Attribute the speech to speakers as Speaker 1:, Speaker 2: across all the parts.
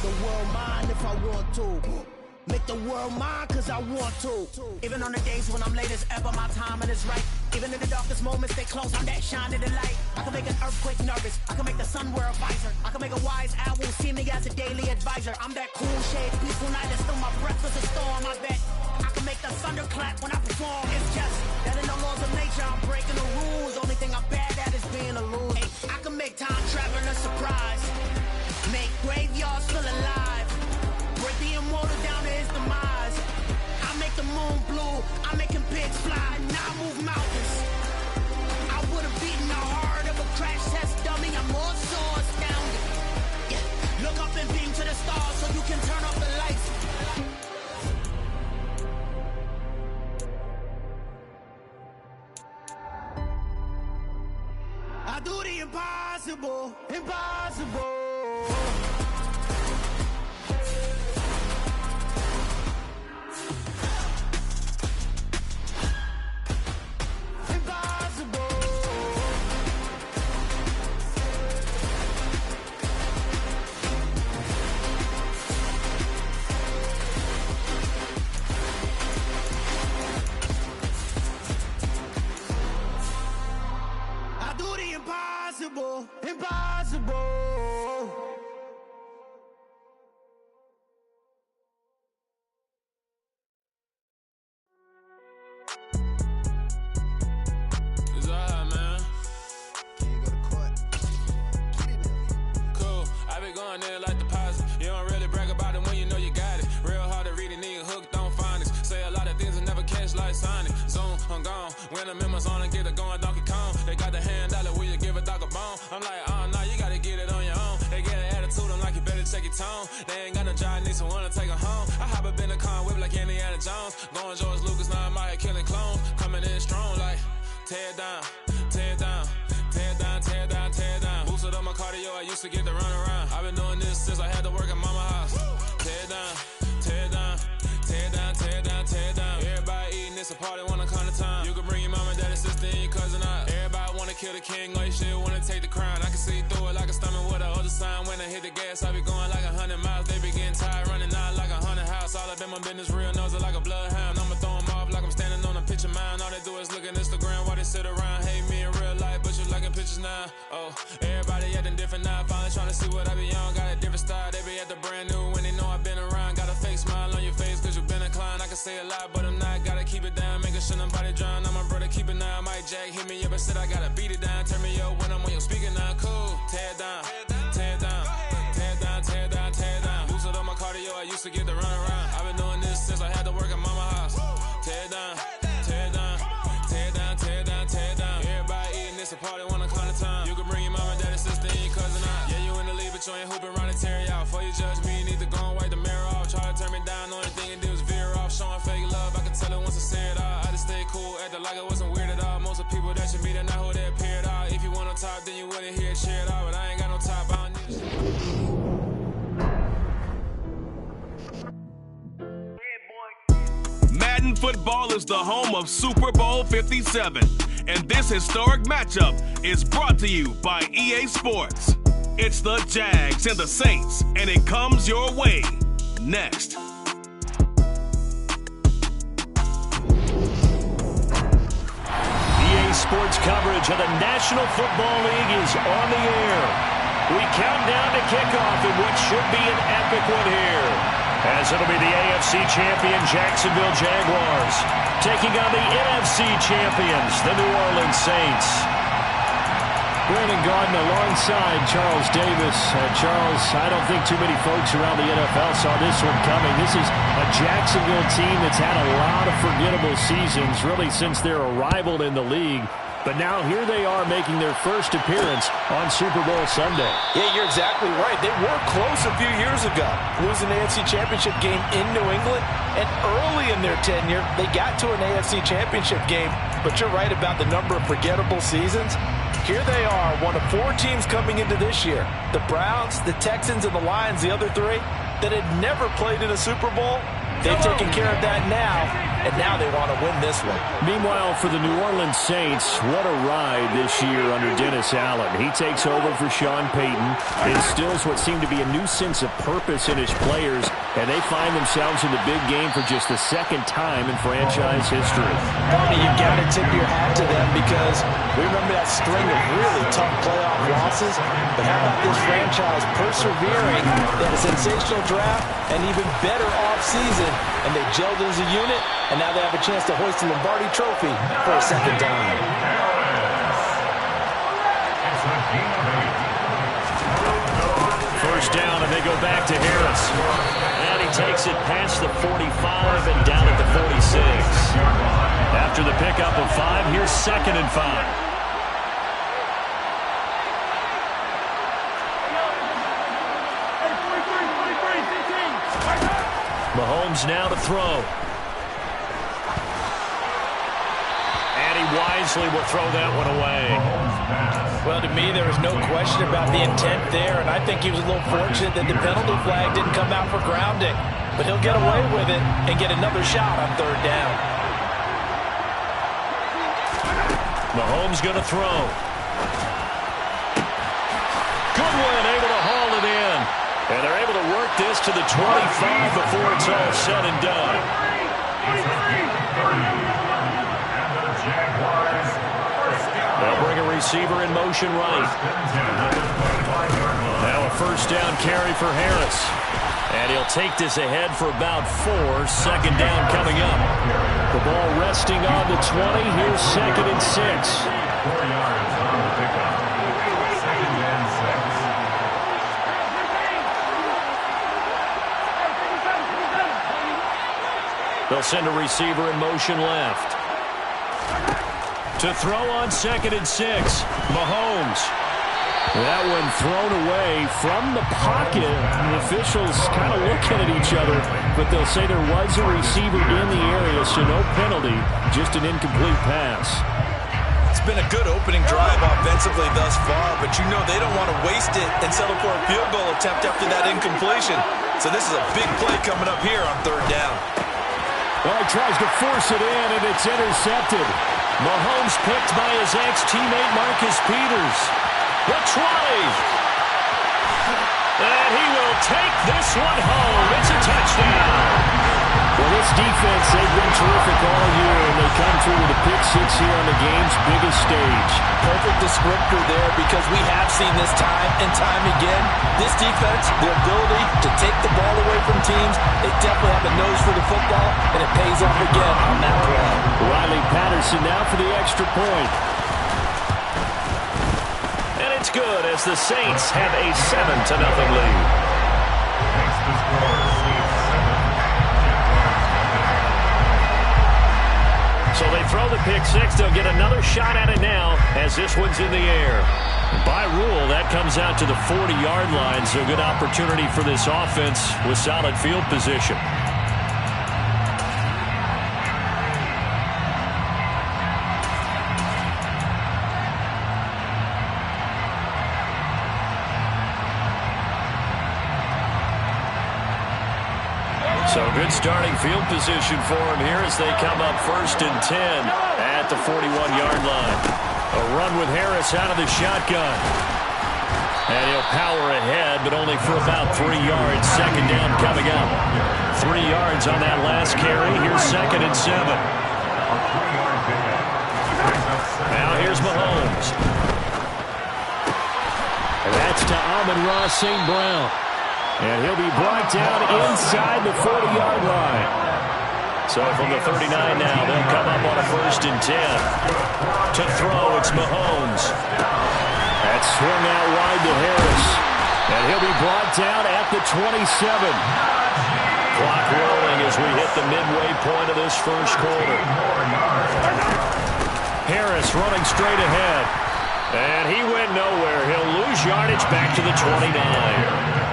Speaker 1: the world mine if I want to. Make the world mine cause I want to. Even on the days when I'm late as ever, my timing is right. Even in the darkest moments, stay close, I'm that shining the light. I can make an earthquake nervous, I can make the sun wear a visor. I can make a wise owl see me as a daily advisor. I'm that cool shade, peaceful night, and still my breath is a storm, I bet. I can make the thunder clap when I perform. It's just that in the laws of nature, I'm breaking the rules. Only thing I'm bad at is being a loser. Hey, I can make time traveling a surprise. Make graveyards feel alive. Break the immortal down to his demise. I make the moon blue, I'm making pigs fly. Now I move mountains. I would have beaten the heart of a crash test dummy. I'm more so astounded. Yeah. Look up and beam to the stars so you can turn off the lights. I do the impossible, impossible. Impossible, impossible.
Speaker 2: It's alright, man.
Speaker 1: Can you go to court?
Speaker 2: Cool, I be going there like deposit. You don't really brag about it when you know you got it. Real hard to read a nigga hooked, don't find it. Say a lot of things and never catch like Sonic. Zone, I'm gone. When I'm in my zone and get it going, Donkey Kong. They got the hand dollar, will you give a dog a bone? I'm like, oh, no, you gotta get it on your own. They get an attitude, I'm like, you better check your tone. They ain't got no job, need someone to take her home. I hop up in the car, whip like Indiana Jones. Going George Lucas, now I'm out here killing clones. Coming in strong, like, tear down, tear down, tear down, tear down, tear down. Boosted up my cardio, I used to get to run around. I've been doing this since I had to work at mama house. Tear down, tear down, tear down, tear down, tear down. Everybody eating, it's a party, wanna come to time. You can bring your mama, daddy, sister, and your cousin out. Everybody wanna kill the king, or you shit wanna take the crown. I can see through it like a stomach with a other sign. When I hit the gas, I be going like 100 miles. They be getting tired, running out like 100 house. All up in my business, real nose like a bloodhound. I'ma throw them off like I'm standing on a picture mound. All they do is look at Instagram while they sit around. Hate me in real life, but you liking pictures now. Oh, everybody acting different now. Finally trying to see what I be on. Got a different style, they be at the brand new when they know I've been around. Got a fake smile on your face cause you been inclined. I can say a lot, but I'm not. Gotta keep it down, making sure nobody drown. I'm my brother, keep it now. Mike Jack hit me up and said I gotta beat it down. Turn me up when I'm on your speaker now. Cool, tear down, tear down, tear down, tear down, tear down. Boosted up my cardio, I used to get to run around. I've been doing this since I had to work at mama house. Tear down, tear down, tear down, tear down, tear down. Everybody eating, it's a party, wanna come to time. You can bring your mama, daddy, sister, and your cousin out. Yeah, you in the lead, but you ain't hooping around and tear you out. Before you judge me, you need to go and wipe the mirror off. Try to turn me down, only thing you do is veer off. Showing fake love, I can tell it once I say it all. I just stay cool, acting like it wasn't weird at all. Most of the people that you meet are not who they appear at all. If you want on top, then you wouldn't hear it cheer at all. But I ain't got no top, I don't need shit.
Speaker 3: Madden football is the home of Super Bowl 57, and this historic matchup is brought to you by EA Sports. It's the Jags and the Saints, and it comes your way next.
Speaker 4: EA Sports coverage of the National Football League is on the air. We count down to kickoff in what should be an epic one here, as it'll be the AFC champion Jacksonville Jaguars taking on the NFC champions, the New Orleans Saints. Brandon Gaudin alongside Charles Davis. Charles, I don't think too many folks around the NFL saw this one coming. This is a Jacksonville team that's had a lot of forgettable seasons, really since their arrival in the league. But now here they are making their first appearance on Super Bowl Sunday.
Speaker 5: Yeah, you're exactly right. They were close a few years ago, losing the AFC Championship game in New England. And early in their tenure, they got to an AFC Championship game. But you're right about the number of forgettable seasons. Here they are, one of 4 teams coming into this year. The Browns, the Texans, and the Lions, the other 3, that had never played in a Super Bowl. They've taken care of that now. and now they want to win this one.
Speaker 4: Meanwhile, for the New Orleans Saints, what a ride this year under Dennis Allen. He takes over for Sean Payton, instills what seemed to be a new sense of purpose in his players, and they find themselves in the big game for just the second time in franchise history.
Speaker 5: Barney, you got to tip your hat to them because we remember that string of really tough playoff losses, but how about this franchise persevering? They had a sensational draft, an even better offseason, and they gelled as a unit, and now they have a chance to hoist the Lombardi Trophy for a second time.
Speaker 4: First down, and they go back to Harris. And he takes it past the 45 and down at the 46. After the pickup of 5, here's 2nd and 5. Mahomes now to throw. And he wisely will throw that one away.
Speaker 5: Well, to me, there was no question about the intent there, and I think he was a little fortunate that the penalty flag didn't come out for grounding. But he'll get away with it and get another shot on 3rd down.
Speaker 4: Mahomes going to throw. Goodwin able to haul it in. And they're able to work this to the 25 before it's all said and done. They'll bring a receiver in motion right. Now a 1st down carry for Harris. And he'll take this ahead for about 4. 2nd down coming up. The ball resting on the 20. Here's 2nd and 6.
Speaker 6: 4 yards on the pickup. 2nd and 6.
Speaker 4: They'll send a receiver in motion left. To throw on 2nd and 6. Mahomes. That one thrown away from the pocket. The officials kind of looking at each other, but they'll say there was a receiver in the area, so no penalty, just an incomplete pass.
Speaker 5: It's been a good opening drive offensively thus far, but you know they don't want to waste it and settle for a field goal attempt after that incompletion. So this is a big play coming up here on 3rd down.
Speaker 4: Well, he tries to force it in, and it's intercepted. Mahomes picked by his ex-teammate Marcus Peters. The try. And he will take this one home. It's a touchdown. Well, this defense, they've been terrific all year, and they come through with a pick 6 here on the game's biggest stage.
Speaker 5: Perfect descriptor there because we have seen this time and time again. This defense, their ability to take the ball away from teams, they definitely have a nose for the football, and it pays off again on that play.
Speaker 4: Riley Patterson now for the extra point. And it's good as the Saints have a 7-0 lead.
Speaker 6: Makes the score 7.
Speaker 4: So they throw the pick 6. They'll get another shot at it now as this one's in the air. By rule, that comes out to the 40-yard line, so good opportunity for this offense with solid field position. So good starting field position for him here as they come up 1st and 10 at the 41-yard line. A run with Harris out of the shotgun. And he'll power ahead, but only for about 3 yards. 2nd down coming up. 3 yards on that last carry. Here's 2nd and 7. Now here's Mahomes. And that's to Amon-Ra St. Brown. And he'll be brought down inside the 40-yard line. So from the 39 now, they'll come up on a 1st and 10. To throw, it's Mahomes. That's swung out wide to Harris. And he'll be brought down at the 27. Clock rolling as we hit the midway point of this first quarter. Harris running straight ahead. And he went nowhere. He'll lose yardage back to the 29.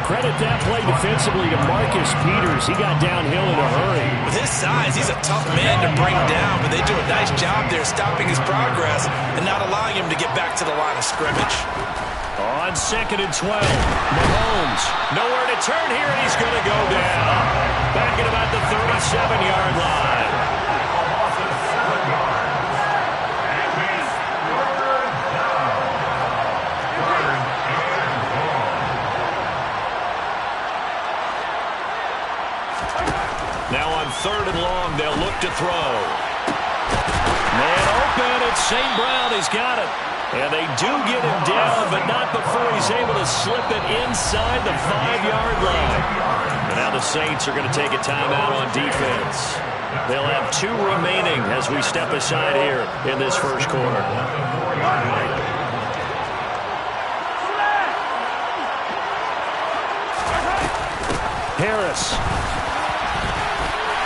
Speaker 4: Credit that play defensively to Marcus Peters. He got downhill in a hurry.
Speaker 5: With his size, he's a tough man to bring down, but they do a nice job there stopping his progress and not allowing him to get back to the line of scrimmage.
Speaker 4: On 2nd and 12, Mahomes. Nowhere to turn here, and he's going to go down. Back at about the 37-yard line. Now on 3rd and long, they'll look to throw. Man open, it's St. Brown. He's got it. And they do get him down, but not before he's able to slip it inside the 5-yard line. And now the Saints are going to take a timeout on defense. They'll have 2 remaining as we step aside here in this first quarter. Harris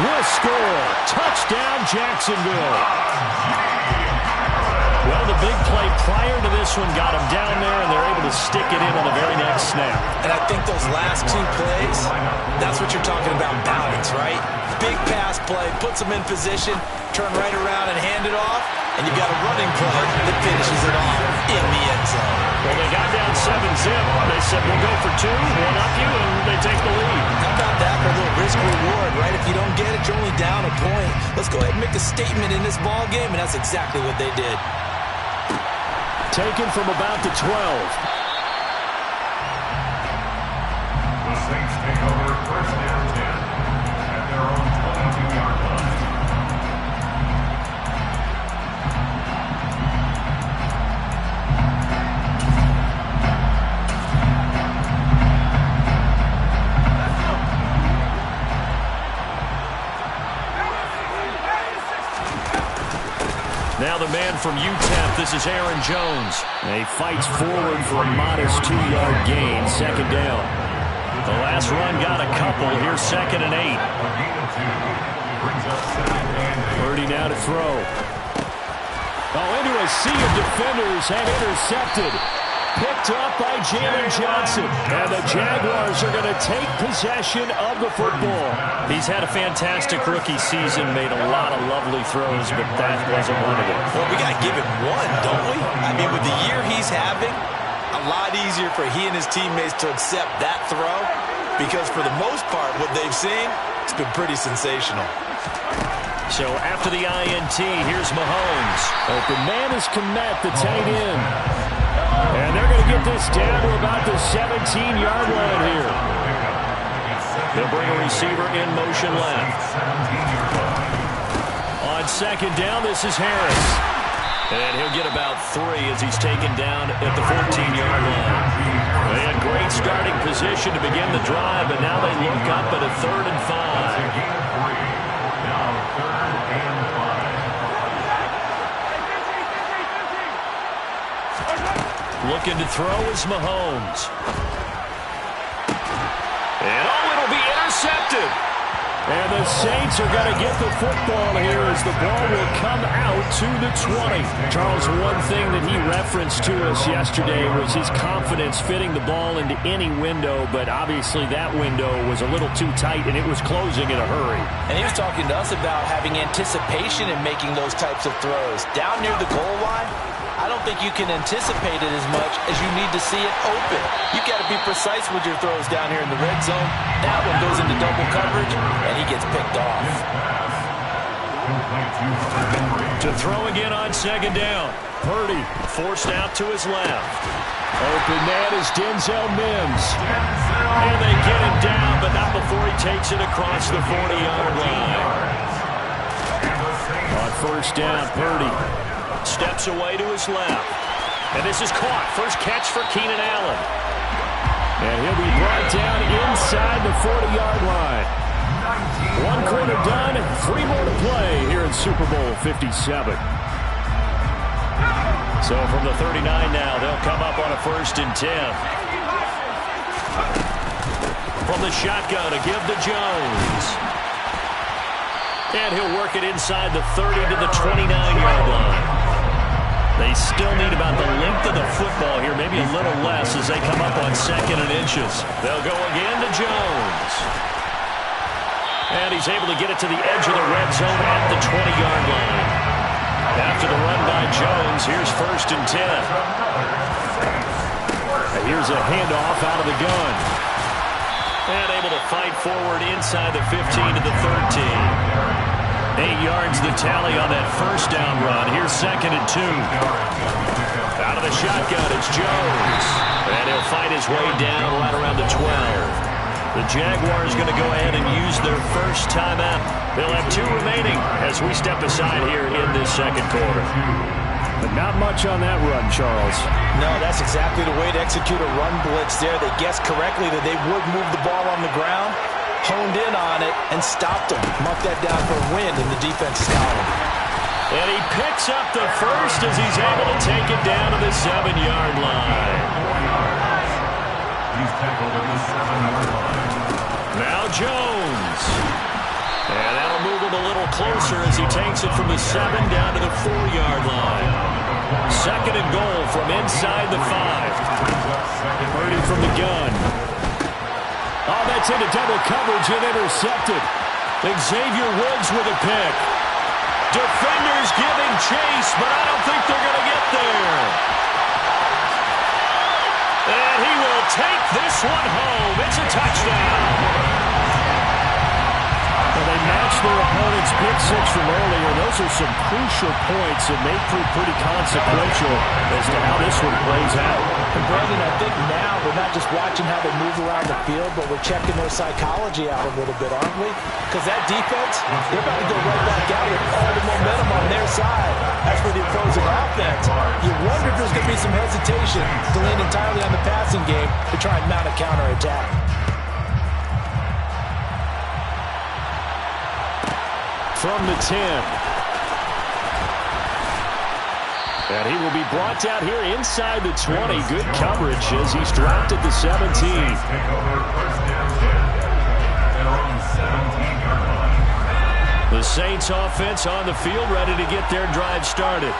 Speaker 4: will score. Touchdown, Jacksonville. Well, the big play prior to this one got him down there, and they're able to stick it in on the very next snap.
Speaker 5: And I think those last 2 plays, that's what you're talking about, balance, right? Big pass play, puts them in position, turn right around and hand it off, and you've got a running play that finishes it off in the end zone.
Speaker 4: Well, they got down 7-zip. They said, we'll go for 2, one up you, and they take the lead.
Speaker 5: How about that for a little risk-reward, right? If you don't get it, you're only down a point. Let's go ahead and make a statement in this ball game, and that's exactly what they did.
Speaker 4: Taken from about the 12.
Speaker 6: The Saints take over 1st and 10 at their own 22-yard line.
Speaker 4: Now the man from UTEP, this is Aaron Jones. He fights forward for a modest 2-yard gain, 2nd down. The last run got a couple. Here's 2nd and 8. Purdy now to throw. Oh, into a sea of defenders and intercepted. Picked up by Jalen Johnson. And the Jaguars are going to take possession of the football. He's had a fantastic rookie season, made a lot of lovely throws, but that wasn't one of them.
Speaker 5: Well, we got to give him one, don't we? I mean, with the year he's having, a lot easier for he and his teammates to accept that throw, because for the most part, what they've seen, it's been pretty sensational.
Speaker 4: So after the INT, here's Mahomes. Open man is Kmet, the tight end. And they're going to get this down to about the 17-yard line here. They'll bring a receiver in motion left. On 2nd down, this is Harris. And he'll get about 3 as he's taken down at the 14-yard line. They had great starting position to begin the drive, but now they look up at a 3rd and 5. Looking to throw is Mahomes. And it'll be intercepted. And the Saints are going to get the football here as the ball will come out to the 20. Charles, one thing that he referenced to us yesterday was his confidence fitting the ball into any window, but obviously that window was a little too tight and it was closing in a hurry.
Speaker 5: And he was talking to us about having anticipation in making those types of throws. Down near the goal line, I don't think you can anticipate it as much as you need to see it open. You've got to be precise with your throws down here in the red zone. That one goes into double coverage, and he gets picked off.
Speaker 4: To throw again on 2nd down. Purdy forced out to his left. Open man is Denzel Mims. And they get him down, but not before he takes it across the 40-yard line. On 1st down, Purdy steps away to his left. And this is caught. First catch for Keenan Allen. And he'll be brought down inside the 40-yard line. 1 quarter done, 3 more to play here in Super Bowl 57. So from the 39 now, they'll come up on a 1st and 10. From the shotgun to give to Jones. And he'll work it inside the 30 to the 29-yard line. They still need about the length of the football here, maybe a little less as they come up on 2nd and inches. They'll go again to Jones. And he's able to get it to the edge of the red zone at the 20-yard line. After the run by Jones, here's 1st and 10. And here's a handoff out of the gun. And able to fight forward inside the 15 to the 13. 8 yards the tally on that 1st down run. Here's 2nd and 2. Out of the shotgun, it's Jones. And he'll fight his way down right around the 12. The Jaguars going to go ahead and use their first timeout. They'll have 2 remaining as we step aside here in this second quarter.
Speaker 7: But not much on that run, Charles.
Speaker 5: No, that's exactly the way to execute a run blitz there. They guessed correctly that they would move the ball on the ground, honed in on it, and stopped them. Mark that down for a win in the defense's column.
Speaker 4: And he picks up the first as he's able to take it down to the 7-yard line.
Speaker 6: He's tackled at the 7-yard line.
Speaker 4: Now Jones. And that'll move him a little closer as he takes it from the 7 down to the 4-yard line. 2nd and goal from inside the 5. Purdy from the gun. Oh, that's into double coverage and intercepted. Xavier Woods with a pick. Defenders giving chase, but I don't think they're going to get there. And he will take this one home. It's a touchdown.
Speaker 7: Well, they matched their opponent's pick 6 from earlier. Those are some crucial points that may prove pretty consequential as to how this one plays out.
Speaker 5: And Brandon, I think now we're not just watching how they move around the field, but we're checking their psychology out a little bit, aren't we? Because that defense, they're about to go right back out with all the momentum on their side. As for the opposing offense, you wonder if there's going to be some hesitation to lean entirely on the passing game to try and mount a counterattack.
Speaker 4: From the 10. And he will be brought down here inside the 20. Good coverage as he's dropped at the 17. The Saints offense on the field, ready to get their drive started.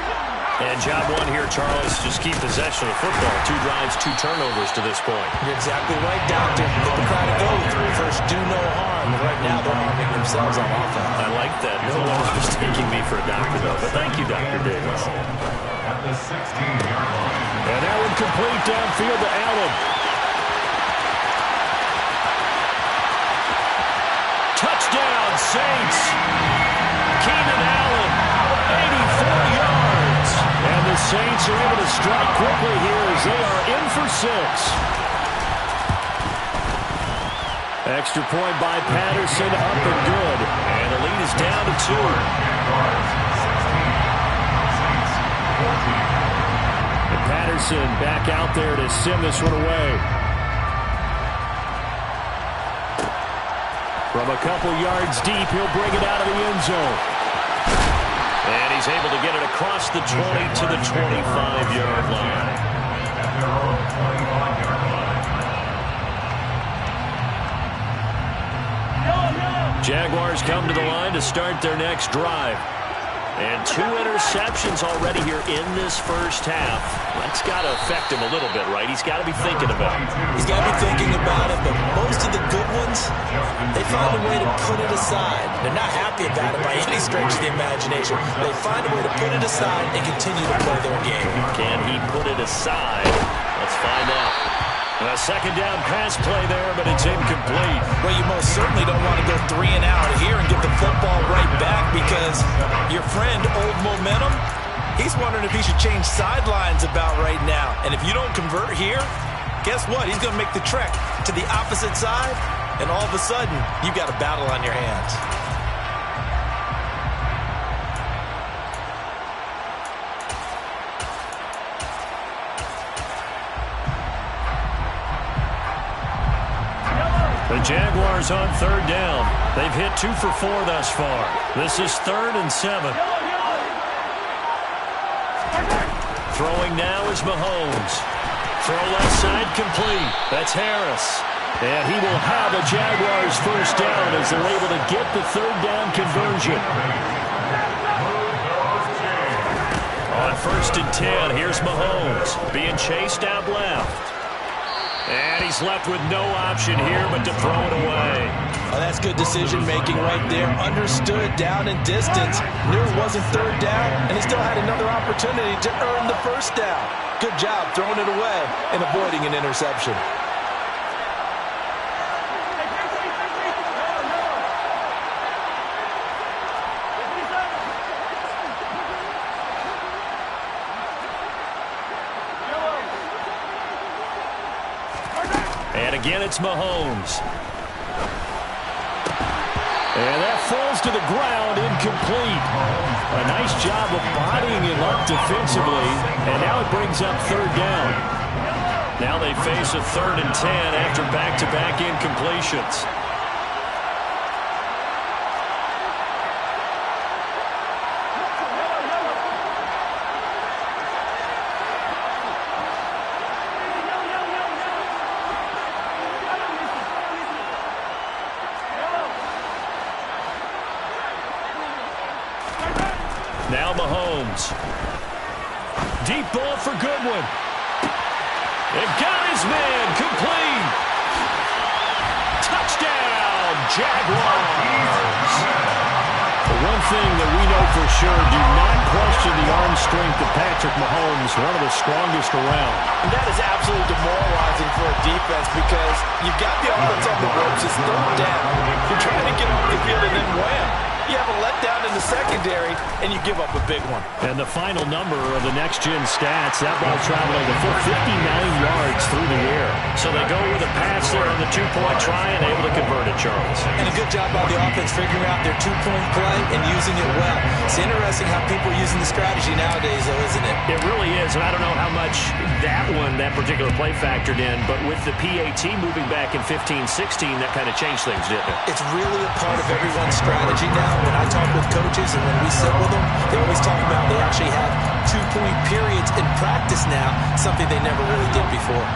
Speaker 4: And job 1 here, Charles, just keep possession of the football. 2 drives, 2 turnovers to this point.
Speaker 5: You're exactly right, Doctor. They've been trying to go through first, do no harm. And right now, they're arming themselves on offense.
Speaker 4: I like that. No one was mistaking me for a doctor, though. But thank you, Dr. Davis.
Speaker 6: At the 16-yard line.
Speaker 4: And that one complete downfield to Allen. Touchdown, Saints. Keenan Allen, 84 yards. And the Saints are able to strike quickly here as they are in for 6. Extra point by Patterson, up and good. And the lead is down to 2. And Patterson back out there to send this one away. From a couple yards deep, he'll bring it out of the end zone. And he's able to get it across the 20 to the 25-yard line.
Speaker 6: At their own 25-yard line.
Speaker 4: Jaguars come to the line to start their next drive. And 2 interceptions already here in this first half. That's got to affect him a little bit, right? He's got to be thinking about it.
Speaker 5: He's got to be thinking about it, but most of the good ones, they find a way to put it aside. They're not happy about it by any stretch of the imagination. They find a way to put it aside and continue to play their game.
Speaker 4: Can he put it aside? Let's find out. A second down pass play there, but it's incomplete.
Speaker 5: Well, you most certainly don't want to go 3 and out here and get the football right back because your friend, Old Momentum, he's wondering if he should change sidelines about right now. And if you don't convert here, guess what? He's going to make the trek to the opposite side, and all of a sudden, you've got a battle on your hands.
Speaker 4: The Jaguars on 3rd down. They've hit 2 for 4 thus far. This is 3rd and 7. Throwing now is Mahomes. Throw left side complete. That's Harris. And he will have a Jaguars first down as they're able to get the 3rd down conversion. On 1st and 10, here's Mahomes being chased out left. And he's left with no option here but to throw it away.
Speaker 5: Oh, that's good decision-making right there. Understood down and distance. Knew it wasn't 3rd down, and he still had another opportunity to earn the first down. Good job throwing it away and avoiding an interception.
Speaker 4: And again, it's Mahomes.
Speaker 7: And that falls to the ground, incomplete. A nice job of bodying him up defensively, and now it brings up third down. Now they face a 3rd and 10 after back-to-back incompletions. Now Mahomes. Deep ball for Goodwin. It got his man. Complete. Touchdown, Jaguars. The one thing that we know for sure, do not question the arm strength of Patrick Mahomes, one of the strongest around.
Speaker 5: And that is absolutely demoralizing for a defense because you've got the offense on the ropes. It's 3rd down. You're trying to get off the field and then wham. You have a letdown in the secondary, and you give up a big one.
Speaker 7: And the final number of the next-gen stats, that ball traveling the full 59 yards through the air. So they go with a pass there on the 2-point try and able to convert it, Charles.
Speaker 5: And a good job by the offense figuring out their 2-point play and using it well. It's interesting how people are using the strategy nowadays, though, isn't it?
Speaker 7: It really is, and I don't know how much that particular play factored in, but with the PAT moving back in 15-16, that kind of changed things, didn't it?
Speaker 5: It's really a part of everyone's strategy now. When I talk with coaches and when we sit with them, they always talk about they actually have 2-point periods in practice now, something they never really did before.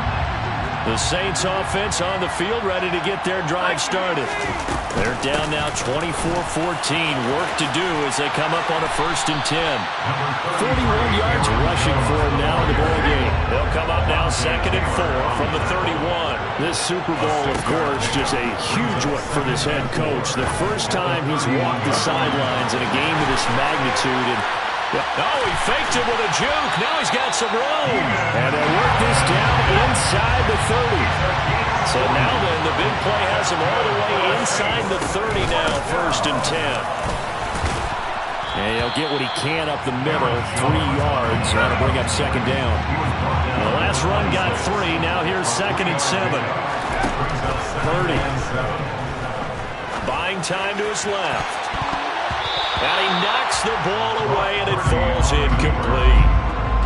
Speaker 7: The Saints offense on the field, ready to get their drive started. They're down now 24-14. Work to do as they come up on a 1st and 10. 41 yards rushing for him now in the ball game. They'll come up now 2nd and 4 from the 31. This Super Bowl, of course, just a huge one for this head coach. The first time he's walked the sidelines in a game of this magnitude. And oh, he faked it with a juke. Now he's got some room. And they'll work this down inside the 30. So now then, the big play has him all the way inside the 30 now, 1st and 10. And he'll get what he can up the middle, 3 yards. That'll bring up 2nd down. The last run got 3. Now here's 2nd and 7. Purdy. Buying time to his left. And he knocks the ball away, and it falls incomplete.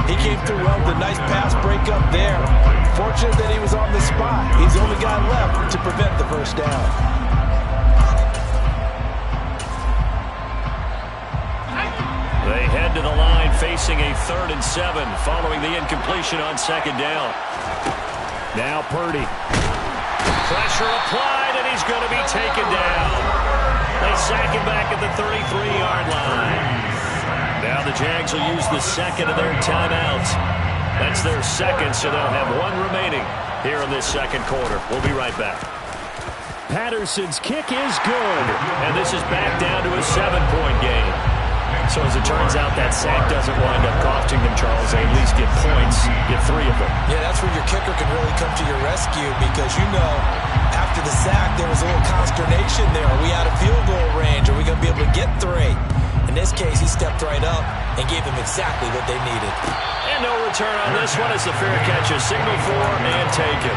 Speaker 5: He came through well with a nice pass breakup there. Fortunate that he was on the spot. He's the only guy left to prevent the 1st down.
Speaker 7: They head to the line facing a 3rd and 7 following the incompletion on 2nd down. Now Purdy. Pressure applied, and he's going to be taken down. They sack him back at the 33-yard line. Now the Jags will use the 2nd of their timeouts. That's their 2nd, so they'll have 1 remaining here in this 2nd quarter. We'll be right back. Patterson's kick is good. And this is back down to a 7-point game. So as it turns out, that sack doesn't wind up costing them, Charles. They at least get points, get 3 of them.
Speaker 5: Yeah, that's where your kicker can really come to your rescue because, you know, after the sack, there was a little consternation there. Are we out of field goal range? Are we going to be able to get 3? In this case, he stepped right up and gave them exactly what they needed.
Speaker 7: And no return on this one as the fair catch is signaled for and taken.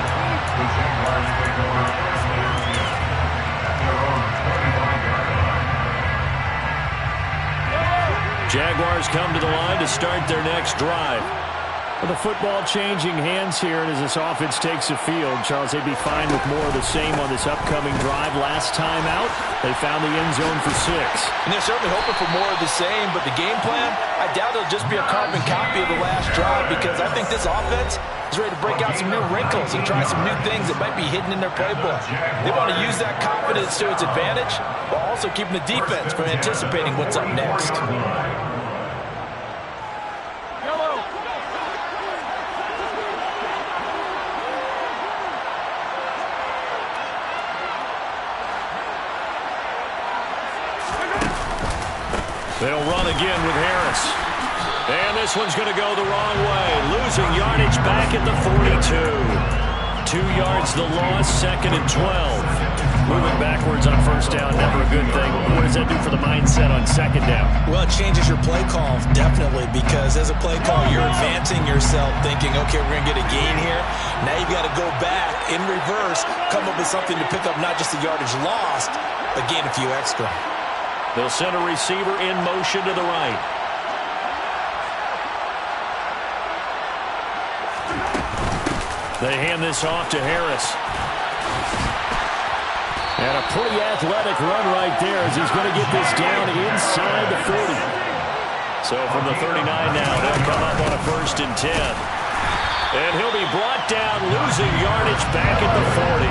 Speaker 7: Jaguars come to the line to start their next drive. Well, the football changing hands here, and as this offense takes the field, Charles, they'd be fine with more of the same on this upcoming drive. Last time out, they found the end zone for 6.
Speaker 5: And they're certainly hoping for more of the same, but the game plan, I doubt it'll just be a carbon copy of the last drive because I think this offense is ready to break out some new wrinkles and try some new things that might be hidden in their playbook. They want to use that confidence to its advantage while also keeping the defense from anticipating what's up next.
Speaker 7: They'll run again with Harris. And this one's going to go the wrong way. Losing yardage back at the 42. 2 yards the loss, 2nd and 12. Moving backwards on first down, never a good thing. What does that do for the mindset on second down?
Speaker 5: Well, it changes your play call, definitely, because as a play call, you're advancing yourself thinking, okay, we're going to get a gain here. Now you've got to go back in reverse, come up with something to pick up not just the yardage lost, but gain a few extra.
Speaker 7: They'll send a receiver in motion to the right. They hand this off to Harris. And a pretty athletic run right there as he's going to get this down inside the 40. So from the 39 now, they'll come up on a 1st and 10. And he'll be brought down, losing yardage back at the 40.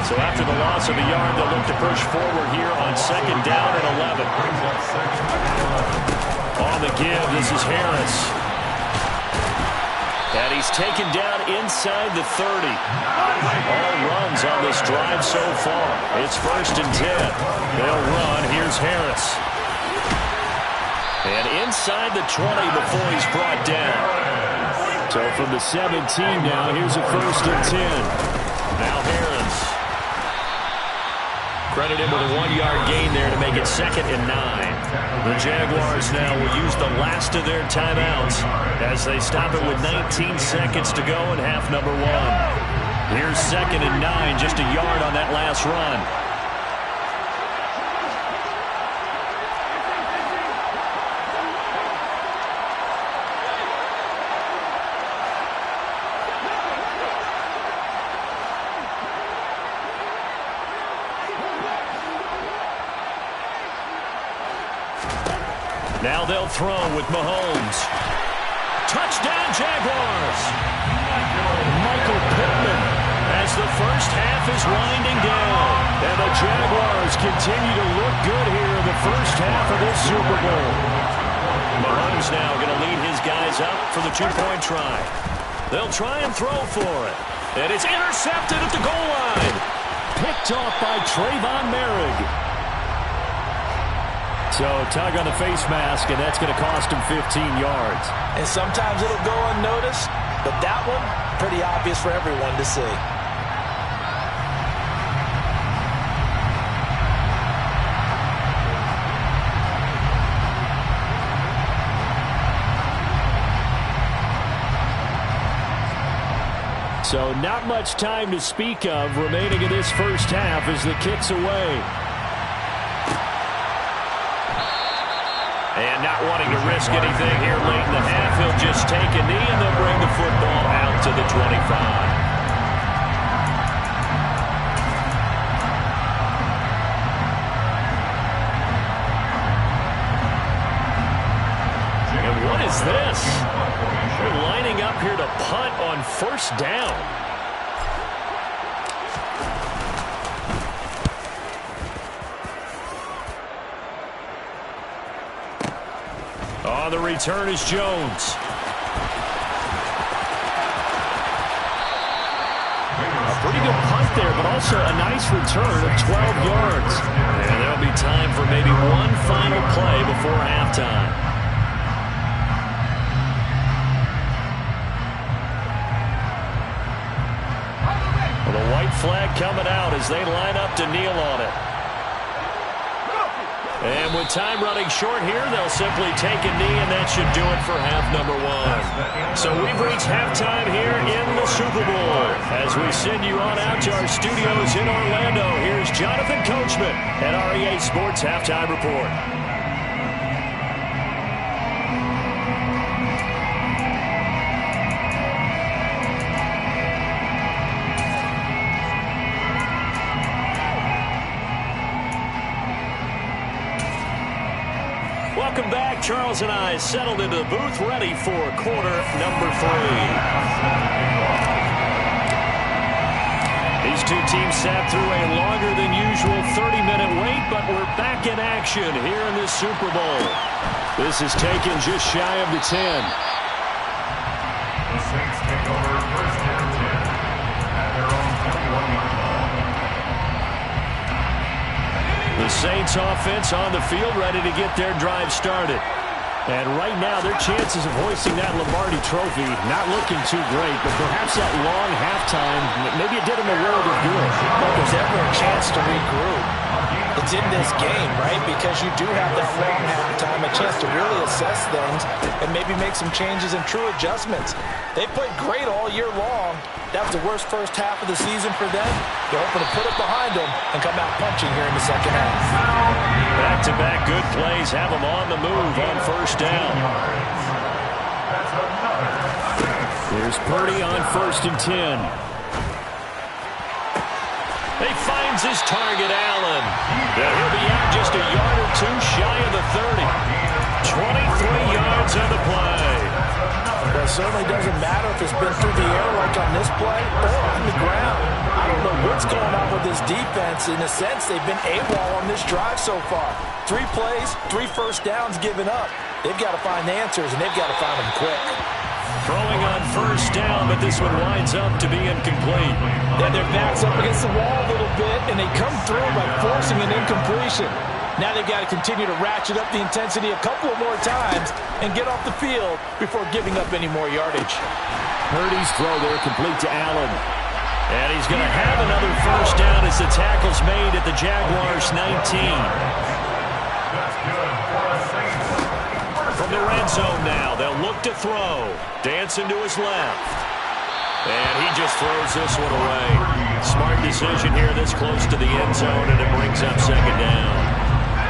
Speaker 7: So after the loss of a yard, they'll look to push forward here on 2nd down and 11. On the give, this is Harris. And he's taken down inside the 30. All runs on this drive so far. It's 1st and 10. They'll run. Here's Harris. And inside the 20 before he's brought down. So from the 17 now, here's a 1st and 10. Now Harris. Credit him with a 1-yard gain there to make it 2nd and 9. The Jaguars now will use the last of their timeouts as they stop it with 19 seconds to go in half number 1. Here's 2nd and 9, just a yard on that last run. Now they'll throw with Mahomes. Touchdown, Jaguars! Michael Pittman as the first half is winding down. And the Jaguars continue to look good here in the first half of this Super Bowl. Mahomes now going to lead his guys up for the 2-point try. They'll try and throw for it. And it's intercepted at the goal line. Picked off by Trayvon Merrick. So tug on the face mask, and that's going to cost him 15 yards.
Speaker 5: And sometimes it'll go unnoticed, but that one, pretty obvious for everyone to see.
Speaker 7: So not much time to speak of remaining in this first half as the kick's away. And not wanting to risk anything here late in the half, he'll just take a knee and they'll bring the football out to the 25. And what is this? They're lining up here to punt on 1st down. On the return is Jones. A pretty good punt there, but also a nice return of 12 yards. And there'll be time for maybe one final play before halftime. Well, the white flag coming out as they line up to kneel on it. And with time running short here, they'll simply take a knee, and that should do it for half number 1. So we've reached halftime here in the Super Bowl. As we send you on out to our studios in Orlando, here's Jonathan Coachman at our EA Sports Halftime Report. Welcome back. Charles and I settled into the booth, ready for quarter number 3. These two teams sat through a longer than usual 30-minute wait, but we're back in action here in this Super Bowl. This is taken just shy of the 10.
Speaker 6: The Saints take over 1st and 10 at their own 21-yard line.
Speaker 7: The Saints offense on the field, ready to get their drive started. And right now, their chances of hoisting that Lombardi trophy not looking too great, but perhaps that long halftime, maybe it did them a world of good.
Speaker 5: But there's ever a chance to regroup. It's in this game, right? Because you do have that long halftime, a chance to really assess things and maybe make some changes and true adjustments. They played great all year long. That was the worst first half of the season for them. They're hoping to put it behind them and come out punching here in the second half.
Speaker 7: Back-to-back good plays have them on the move on first down. Here's Purdy on 1st and 10. He finds his target, Allen. He'll be out just a yard or two shy of the 30. 23 yards on the play.
Speaker 5: Well, it certainly doesn't matter if it's been through the air like on this play or on the ground. I don't know what's going on with this defense. In a sense, they've been AWOL on this drive so far. 3 plays, 3 first downs given up. They've got to find the answers, and they've got to find them quick.
Speaker 7: Throwing on first down, but this one winds up to be incomplete.
Speaker 5: Then their backs up against the wall a little bit, and they come through by forcing an incompletion. Now they've got to continue to ratchet up the intensity a couple of more times and get off the field before giving up any more yardage.
Speaker 7: Purdy's throw there complete to Allen. And he's going to have another first down as the tackle's made at the Jaguars' 19. From the red zone now, they'll look to throw. Dancing to his left. And he just throws this one away. Smart decision here this close to the end zone, and it brings up second down.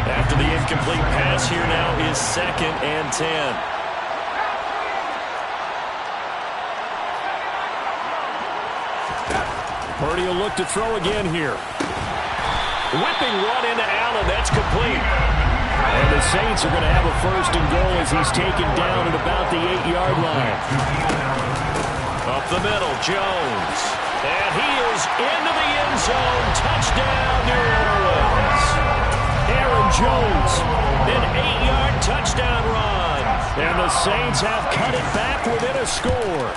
Speaker 7: After the incomplete pass, here now is 2nd and 10. Purdy will look to throw again here. Whipping run into Allen. That's complete. And the Saints are going to have a 1st and goal as he's taken down at about the 8-yard line. Up the middle, Jones. And he is into the end zone. Touchdown, New Orleans. Aaron Jones, an 8-yard touchdown run. And the Saints have cut it back within a score.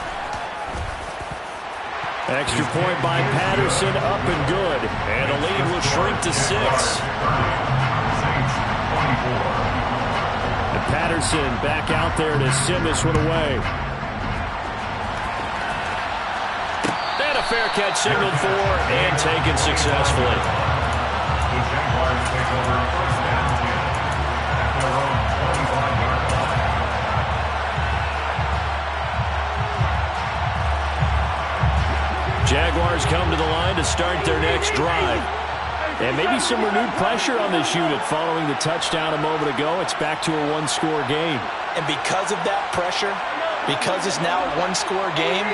Speaker 7: Extra point by Patterson, up and good. And a lead will shrink to 6. And Patterson back out there to send this one away. And a fair catch signaled for and taken successfully.
Speaker 6: The Jaguars take over 1st and 10 at their own 25-yard line.
Speaker 7: Jaguars come to the line to start their next drive. And maybe some renewed pressure on this unit following the touchdown a moment ago. It's back to a 1-score game.
Speaker 5: And because of that pressure, because it's now a 1-score game,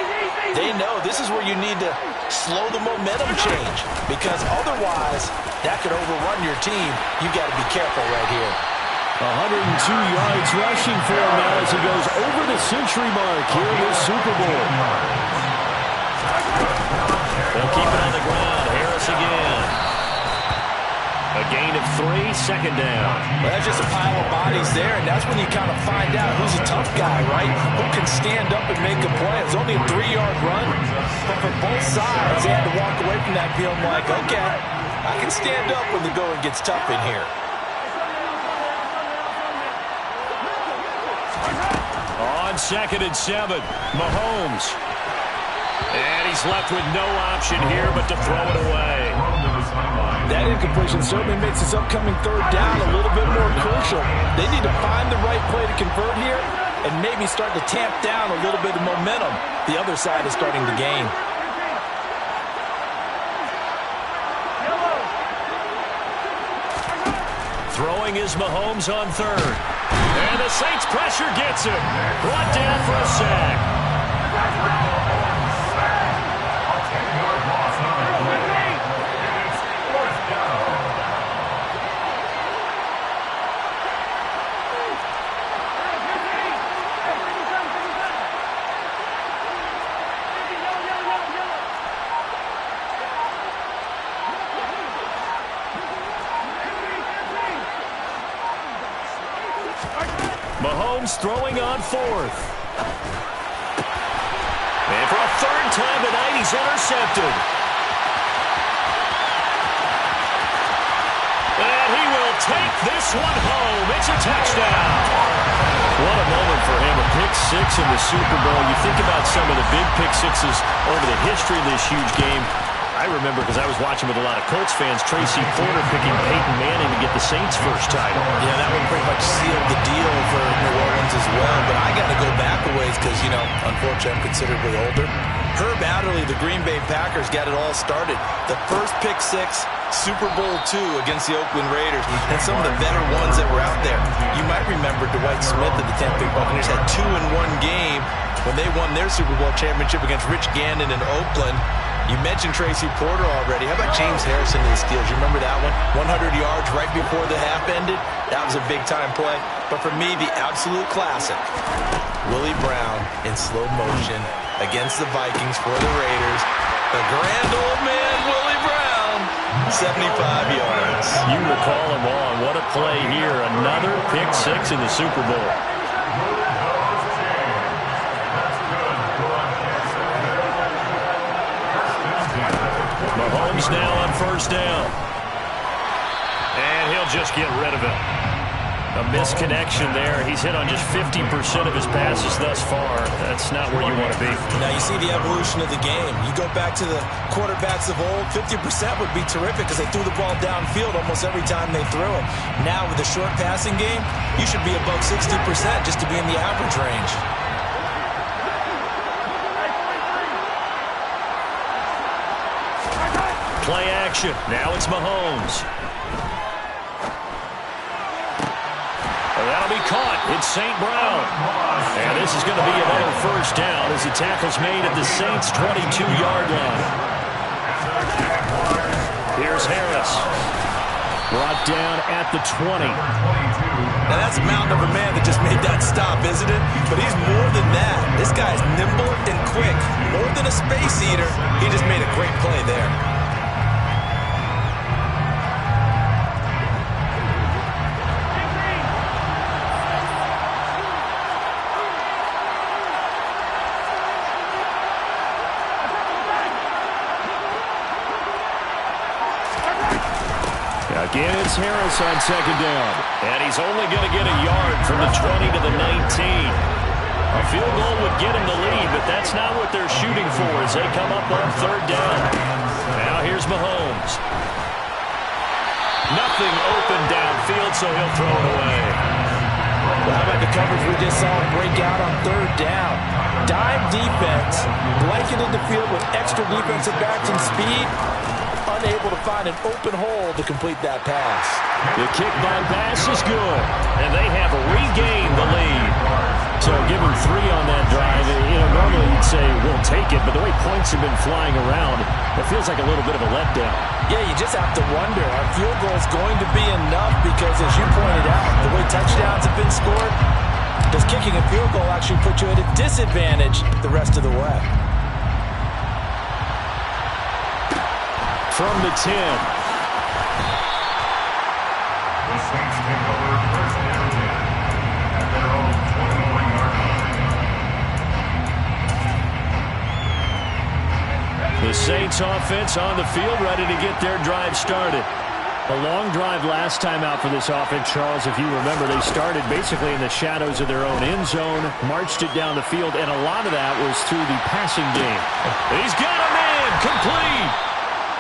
Speaker 5: they know this is where you need to slow the momentum change. Because otherwise, that could overrun your team. You've got to be careful right here.
Speaker 7: 102 yards rushing for him now as he goes over the century mark here in this Super Bowl. They'll keep it on the ground. Harris again. A gain of 3, 2nd down.
Speaker 5: Well, that's just a pile of bodies there, and that's when you kind of find out who's a tough guy, right? Who can stand up and make a play. It's only a 3-yard run, but for both sides, they had to walk away from that feeling like, okay, I can stand up when the going gets tough in here.
Speaker 7: On 2nd and 7, Mahomes. And he's left with no option here but to throw it away.
Speaker 5: That incompletion certainly makes this upcoming 3rd down a little bit more crucial. They need to find the right play to convert here and maybe start to tamp down a little bit of momentum. The other side is starting to gain.
Speaker 7: Throwing is Mahomes on 3rd. And the Saints pressure gets him. Brought down for a sack. Mahomes throwing on 4th. And for a 3rd time tonight, he's intercepted. And he will take this one home. It's a touchdown. What a moment for him, a pick six in the Super Bowl. You think about some of the big pick sixes over the history of this huge game. I remember, because I was watching with a lot of Colts fans, Tracy Porter picking Peyton Manning to get the Saints' first title.
Speaker 5: Yeah, that one pretty much sealed the deal for New Orleans as well. But I got to go back a ways because, unfortunately, I'm considerably older. Herb Adderley, the Green Bay Packers, got it all started. The first pick six, Super Bowl II against the Oakland Raiders, and some of the better ones that were out there. You might remember Dwight Smith of the Tampa Bay Buccaneers had 2 in one game when they won their Super Bowl championship against Rich Gannon in Oakland. You mentioned Tracy Porter already. How about James Harrison to the Steelers? You remember that one? 100 yards right before the half ended? That was a big-time play. But for me, the absolute classic, Willie Brown in slow motion against the Vikings for the Raiders. The grand old man, Willie Brown, 75 yards.
Speaker 7: You recall him on. What a play here. Another pick six in the Super Bowl. Mahomes now on first down. And he'll just get rid of it. A misconnection there. He's hit on just 50% of his passes thus far. That's not where you want to be.
Speaker 5: Now you see the evolution of the game. You go back to the quarterbacks of old, 50% would be terrific because they threw the ball downfield almost every time they threw it. Now with the short passing game, you should be above 60% just to be in the average range.
Speaker 7: Play action. Now it's Mahomes. That'll be caught. It's St. Brown. And this is going to be another first down as the tackle's made at the Saints' 22-yard line. Here's Harris. Brought down at the 20.
Speaker 5: Now that's a mountain of a man that just made that stop, isn't it? But he's more than that. This guy's nimble and quick. More than a space eater. He just made a great play there.
Speaker 7: Again, it's Harris on second down. And he's only going to get a yard from the 20 to the 19. A field goal would get him the lead, but that's not what they're shooting for as they come up on third down. Now here's Mahomes. Nothing open downfield, so he'll throw it away.
Speaker 5: Well, how about the coverage we just saw him break out on third down? Dime defense, blanketed the field with extra defensive backs and speed. Unable to find an open hole to complete that pass.
Speaker 7: The kick by pass is good, and they have regained the lead. So give them 3 on that drive. Normally you'd say we'll take it, but the way points have been flying around, it feels like a little bit of a letdown.
Speaker 5: Yeah, you just have to wonder, are field goals going to be enough? Because as you pointed out, the way touchdowns have been scored, does kicking a field goal actually put you at a disadvantage the rest of the way?
Speaker 7: From the 10.
Speaker 6: The Saints take over first down 10 at their own 21-yard line.
Speaker 7: The Saints offense on the field, ready to get their drive started. A long drive last time out for this offense, Charles. If you remember, they started basically in the shadows of their own end zone, marched it down the field, and a lot of that was through the passing game. He's got a man, complete.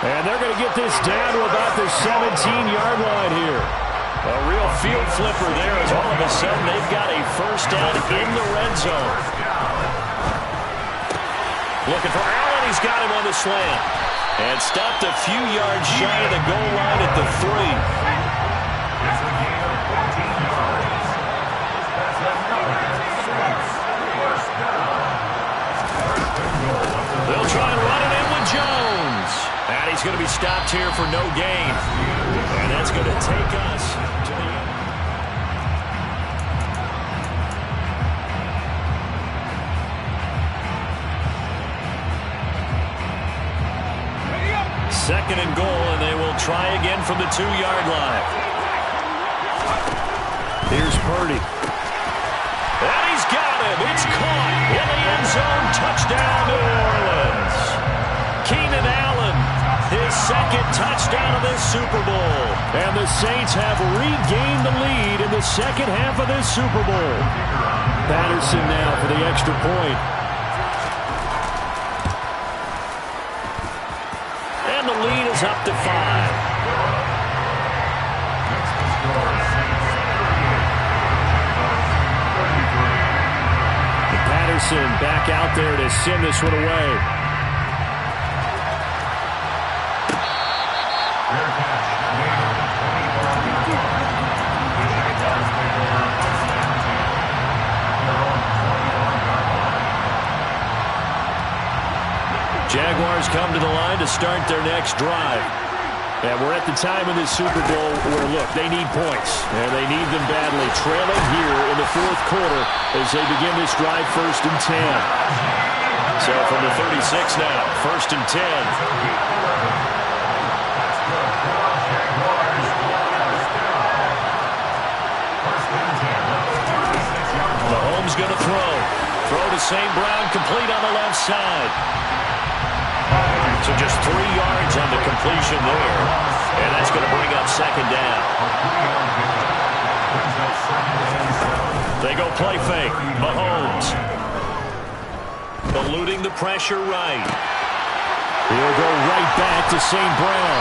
Speaker 7: And they're going to get this down to about the 17-yard line here. A real field flipper there as all of a sudden they've got a first down in the red zone. Looking for Allen. He's got him on the slant. And stopped a few yards shy of the goal line at the 3. They'll try and run it in with Jones. And he's going to be stopped here for no gain. And that's going to take us to the end. Second and goal, and they will try again from the 2-yard line. Here's Purdy. And he's got him. It's caught in the end zone. Touchdown, New Orleans. Keenan Allen, his second touchdown of this Super Bowl. And the Saints have regained the lead in the second half of this Super Bowl. Patterson now for the extra point. And the lead is up to 5. Patterson back out there to send this one away. Jaguars come to the line to start their next drive. And we're at the time in this Super Bowl where, look, they need points. And they need them badly. Trailing here in the fourth quarter as they begin this drive 1st and 10. So from the 36 now, 1st and 10. Mahomes going to throw. Throw to St. Brown, complete on the left side. So just 3 yards on the completion there. And that's going to bring up 2nd down. They go play fake. Mahomes. Eluding the pressure right. He'll go right back to St. Brown.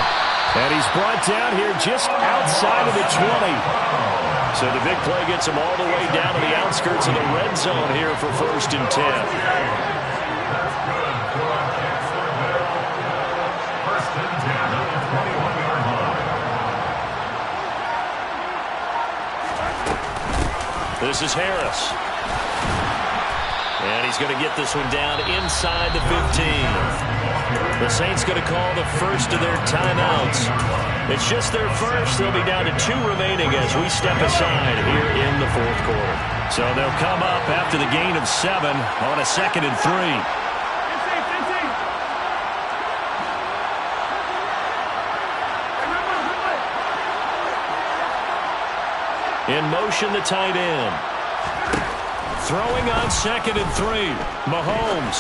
Speaker 7: And he's brought down here just outside of the 20. So the big play gets him all the way down to the outskirts of the red zone here for 1st and 10. This is Harris. And he's going to get this one down inside the 15. The Saints going to call the first of their timeouts. It's just their first. They'll be down to 2 remaining as we step aside here in the fourth quarter. So they'll come up after the gain of 7 on a 2nd and 3. In motion, the tight end. Throwing on 2nd and 3. Mahomes.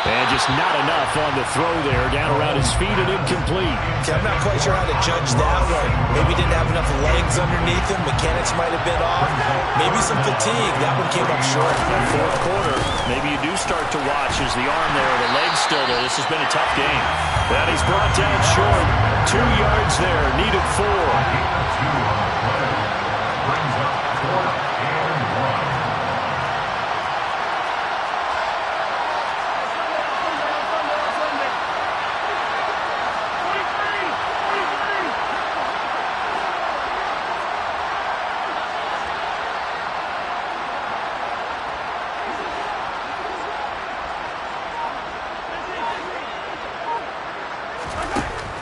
Speaker 7: And just not enough on the throw there. Down around his feet and incomplete.
Speaker 5: I'm not quite sure how to judge that one. Maybe didn't have enough legs underneath him. Mechanics might have been off. Maybe some fatigue. That one came up short.
Speaker 7: Fourth quarter, maybe you do start to watch as the arm there, the leg's still there. This has been a tough game. And he's brought down short. 2 yards there. Needed 4.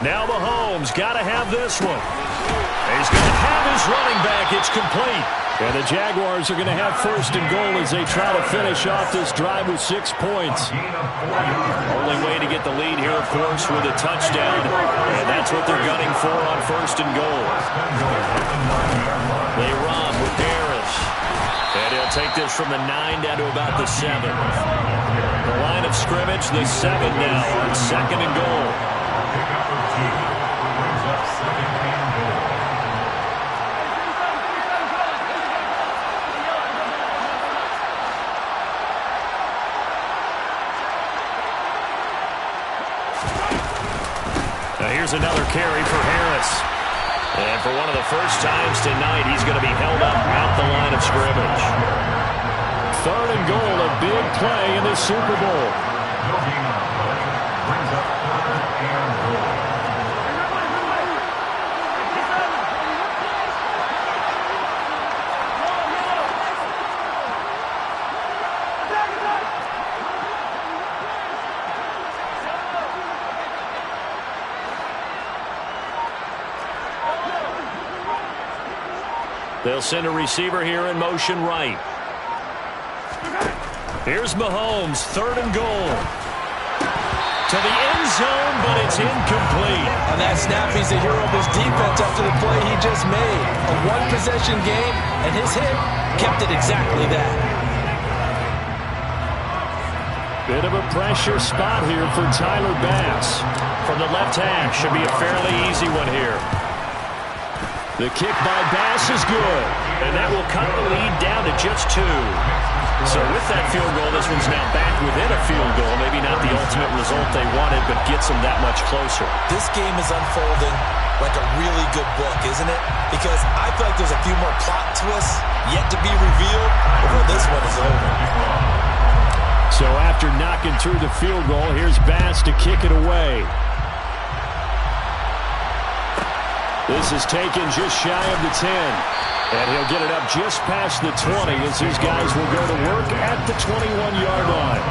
Speaker 7: Now Mahomes got to have this one. He's going to have his running back. It's complete. And the Jaguars are going to have 1st and goal as they try to finish off this drive with 6 points. Only way to get the lead here, of course, with a touchdown. And that's what they're gunning for on 1st and goal. They run with Harris. And he'll take this from the 9 down to about the 7. The line of scrimmage, the 7 now on 2nd and goal. Now here's another carry for Harris. And for one of the first times tonight, he's going to be held up out the line of scrimmage. 3rd and goal, a big play in the Super Bowl. They'll send a receiver here in motion right. Here's Mahomes, 3rd and goal. To the end zone, but it's incomplete.
Speaker 5: On that snap, he's the hero of his defense after the play he just made. A one-possession game, and his hit kept it exactly that.
Speaker 7: Bit of a pressure spot here for Tyler Bass. From the left hash, should be a fairly easy one here. The kick by Bass is good, and that will cut the lead down to just 2. So with that field goal, this one's now back within a field goal. Maybe not the ultimate result they wanted, but gets them that much closer.
Speaker 5: This game is unfolding like a really good book, isn't it? Because I feel like there's a few more plot twists yet to be revealed before this one is over.
Speaker 7: So after knocking through the field goal, here's Bass to kick it away. This is taken just shy of the 10. And he'll get it up just past the 20 as these guys will go to work at the 21-yard line.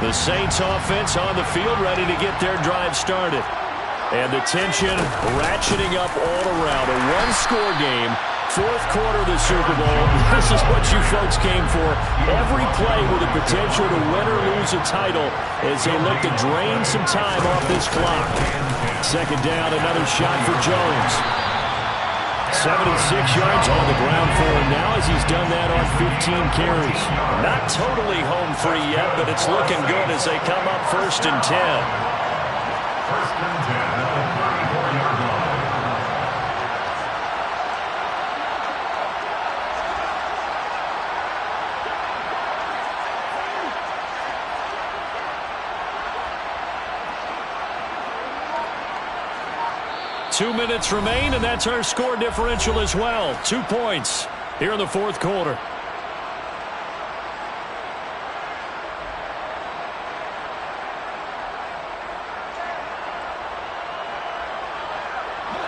Speaker 7: The Saints offense on the field ready to get their drive started. And the tension ratcheting up all around. A one-score game. Fourth quarter of the Super Bowl. This is what you folks came for. Every play with the potential to win or lose a title as they look to drain some time off this clock. Second down, another shot for Jones. 76 yards on the ground for him now as he's done that on 15 carries. Not totally home free yet, but it's looking good as they come up 1st and 10.
Speaker 6: 1st and 10 at the 34-yard line.
Speaker 7: 2 minutes remain, and that's our score differential as well. 2 points here in the fourth quarter.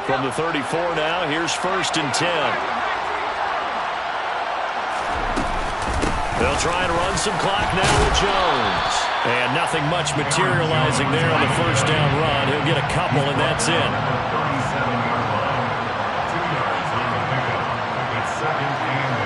Speaker 7: From the 34 now, here's 1st and 10. They'll try and run some clock now with Jones. And nothing much materializing there on the first down run. He'll get a couple, and that's it.
Speaker 6: 37-yard line. 2 yards on the pickup. It's 2nd and 8.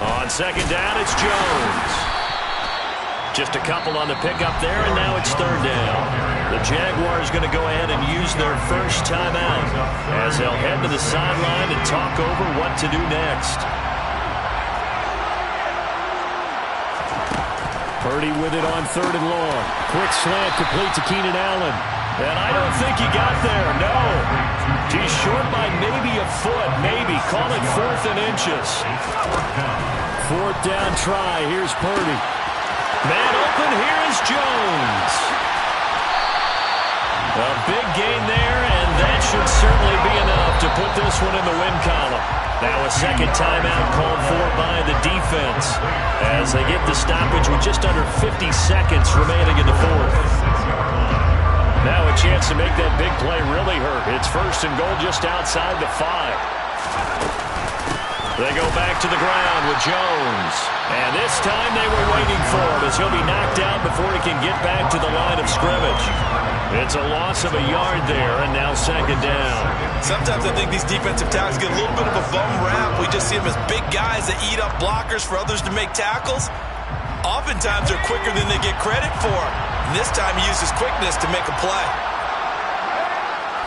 Speaker 7: On second down, it's Jones. Just a couple on the pickup there, and now it's 3rd down. The Jaguars going to go ahead and use their first timeout as they'll head to the sideline and talk over what to do next. Purdy with it on 3rd and long. Quick slant complete to Keenan Allen. And I don't think he got there, no. He's short by maybe a foot, maybe. Call it 4th and inches. 4th down try. Here's Purdy. Man open, here is Jones. A big gain there, and that should certainly be enough to put this one in the win column. Now a second timeout called for by the defense as they get the stoppage with just under 50 seconds remaining in the fourth. Now a chance to make that big play really hurt. It's 1st and goal just outside the 5. They go back to the ground with Jones. And this time they were waiting for him as he'll be knocked out before he can get back to the line of scrimmage. It's a loss of a yard there, and now 2nd down.
Speaker 5: Sometimes I think these defensive tackles get a little bit of a bum rap. We just see them as big guys that eat up blockers for others to make tackles. Oftentimes they're quicker than they get credit for. And this time he used his quickness to make a play.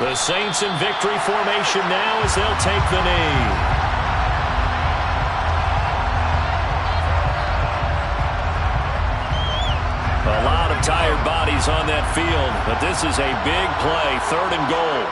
Speaker 7: The Saints in victory formation now as they'll take the knee. A lot of tired bodies on that field, but this is a big play, 3rd and goal.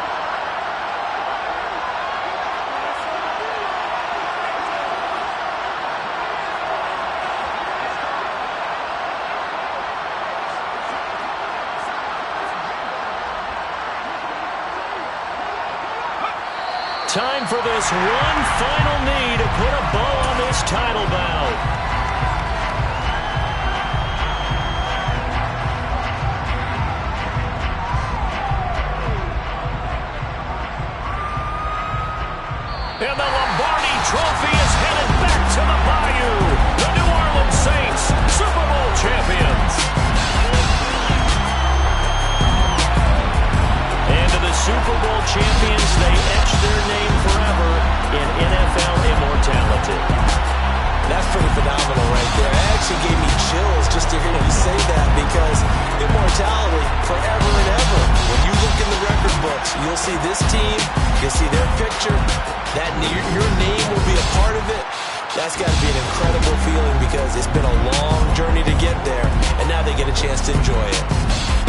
Speaker 7: Time for this one final knee to put a bow on this title bout. And the Lombardi Trophy is headed back to the Bayou. The New Orleans Saints, Super Bowl champions. Super Bowl champions, they etch their name forever in NFL immortality.
Speaker 5: That's pretty phenomenal right there. It actually gave me chills just to hear you say that, because immortality forever and ever. When you look in the record books, you'll see this team, you'll see their picture, that your name will be a part of it. That's got to be an incredible feeling, because it's been a long journey to get there, and now they get a chance to enjoy it.